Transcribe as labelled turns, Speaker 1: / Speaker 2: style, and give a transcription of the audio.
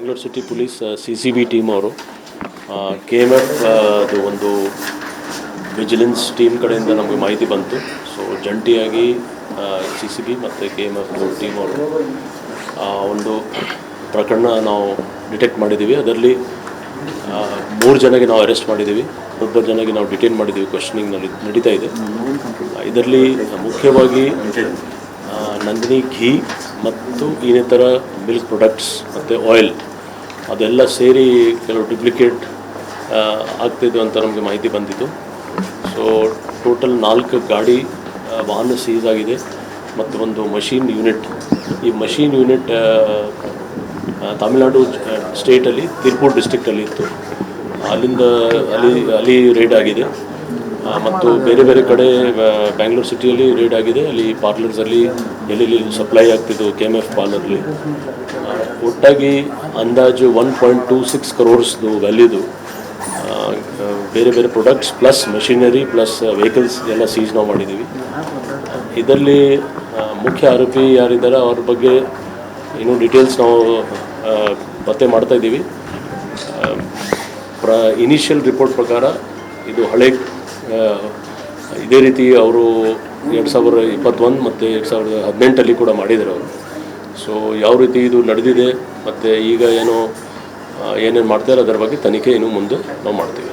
Speaker 1: Bangalore city police CCB team ಅವರು KMF ಅದು ಒಂದು ವಿಜಿಲೆನ್ಸ್ ಟೀಮ್ ಕಡೆಯಿಂದ ನಮಗೆ ಮಾಹಿತಿ ಬಂತು. ಸೊ ಜಂಟಿಯಾಗಿ CCB ಮತ್ತು KMF ಟೀಮ್ ಅವರು ಒಂದು ಪ್ರಕರಣ ನಾವು ಡಿಟೆಕ್ಟ್ ಮಾಡಿದ್ದೀವಿ. ಅದರಲ್ಲಿ 3 ಜನಕ್ಕೆ ನಾವು ಅರೆಸ್ಟ್ ಮಾಡಿದ್ದೀವಿ, 4 ಜನಕ್ಕೆ ನಾವು ಡಿಟೈನ್ ಮಾಡಿದ್ದೀವಿ. ಕ್ವೆಶ್ಚನಿಂಗ್ ನಡೀತಾ ಇದೆ. ಇದರಲ್ಲಿ ಮುಖ್ಯವಾಗಿ ನಂದಿನಿ ಘೀ ಮತ್ತು ಇನ್ನಿತರ ಮಿಲ್ಕ್ ಪ್ರಾಡಕ್ಟ್ಸ್ ಮತ್ತು ಆಯಿಲ್ ಅದೆಲ್ಲ ಸೇರಿ ಕೆಲವು ಡುಪ್ಲಿಕೇಟ್ ಆಗ್ತಿದ್ದು ಅಂತ ನಮಗೆ ಮಾಹಿತಿ ಬಂದಿತ್ತು. ಸೊ ಟೋಟಲ್ 4 ಗಾಡಿ ವಾಹನ ಸೀಸ್ ಆಗಿದೆ ಮತ್ತು ಒಂದು ಮಷೀನ್ ಯೂನಿಟ್. ಈ ಮಷೀನ್ ಯೂನಿಟ್ ತಮಿಳುನಾಡು ಸ್ಟೇಟಲ್ಲಿ ತಿರುಪೂರ್ ಡಿಸ್ಟ್ರಿಕ್ಟಲ್ಲಿ ಇತ್ತು. ಅಲ್ಲಿ ರೇಡ್ ಆಗಿದೆ ಮತ್ತು ಬೇರೆ ಬೇರೆ ಕಡೆ ಬ್ಯಾಂಗ್ಳೂರ್ ಸಿಟಿಯಲ್ಲಿ ರೇಡ್ ಆಗಿದೆ. ಅಲ್ಲಿ ಪಾರ್ಲರ್ಸಲ್ಲಿ ಎಲ್ಲೆಲ್ಲಿ ಸಪ್ಲೈ ಆಗ್ತಿದ್ದು KMF ಪಾರ್ಲರ್ಲಿ ಒಟ್ಟಾಗಿ ಅಂದಾಜು 1.26 crores ವ್ಯಾಲ್ಯೂದು ಬೇರೆ ಬೇರೆ products plus machinery plus vehicles ಎಲ್ಲ ಸೀಸ್ ನಾವು ಮಾಡಿದ್ದೀವಿ. ಇದರಲ್ಲಿ ಮುಖ್ಯ ಆರೋಪಿ ಯಾರಿದ್ದಾರೆ ಅವ್ರ ಬಗ್ಗೆ ಇನ್ನೂ ಡೀಟೇಲ್ಸ್ ನಾವು ಪತ್ತೆ ಮಾಡ್ತಾಯಿದ್ದೀವಿ. ಇನಿಷಿಯಲ್ ರಿಪೋರ್ಟ್ ಪ್ರಕಾರ ಇದು ಹಳೆ ಇದೇ ರೀತಿ ಅವರು 2021 ಮತ್ತು 2018 ಕೂಡ ಮಾಡಿದ್ದಾರೆ ಅವರು. ಸೊ ಯಾವ ರೀತಿ ಇದು ನಡೆದಿದೆ ಮತ್ತು ಈಗ ಏನೇನು ಮಾಡ್ತಾರೆ ಅದರ ಬಗ್ಗೆ ತನಿಖೆ ಇನ್ನು ಮುಂದೆ ನಾವು ಮಾಡ್ತೀವಿ.